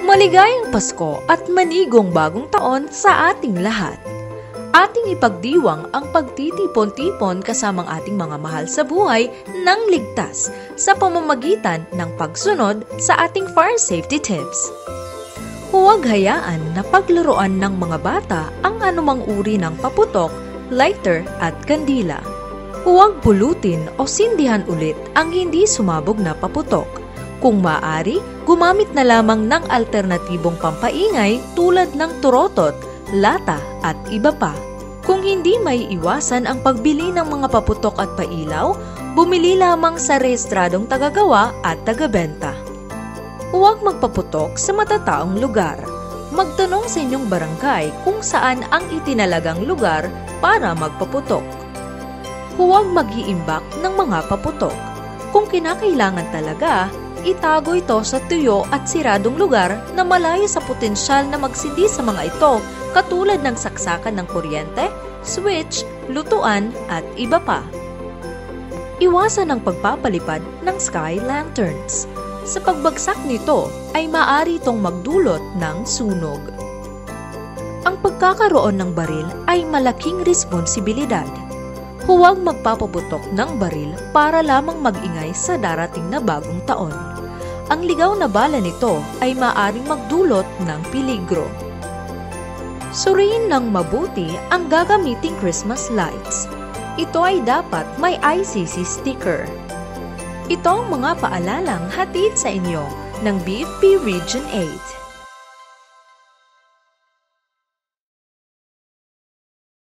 Maligayang Pasko at manigong bagong taon sa ating lahat. Ating ipagdiwang ang pagtitipon-tipon kasamang ating mga mahal sa buhay ng ligtas sa pamamagitan ng pagsunod sa ating fire safety tips. Huwag hayaan na paglaruan ng mga bata ang anumang uri ng paputok, lighter at kandila. Huwag pulutin o sindihan ulit ang hindi sumabog na paputok. Kung maaari, gumamit na lamang ng alternatibong pampaingay tulad ng turotot, lata at iba pa. Kung hindi may iwasan ang pagbili ng mga paputok at pailaw, bumili lamang sa rehistradong tagagawa at tagabenta. Huwag magpaputok sa matataong lugar. Magtanong sa inyong barangay kung saan ang itinalagang lugar para magpaputok. Huwag mag-iimbak ng mga paputok. Kung kinakailangan talaga, itago ito sa tuyo at siradong lugar na malayo sa potensyal na magsindi sa mga ito, katulad ng saksakan ng kuryente, switch, lutuan at iba pa. Iwasan ang pagpapalipad ng sky lanterns. Sa pagbagsak nito ay maaari itong magdulot ng sunog. Ang pagkakaroon ng baril ay malaking responsibilidad. Huwag magpapaputok ng baril para lamang mag-ingay sa darating na bagong taon. Ang ligaw na bala nito ay maaaring magdulot ng peligro. Suriin ng mabuti ang gagamiting Christmas lights. Ito ay dapat may ICC sticker. Ito ang mga paalalang hatid sa inyo ng BFP Region 8.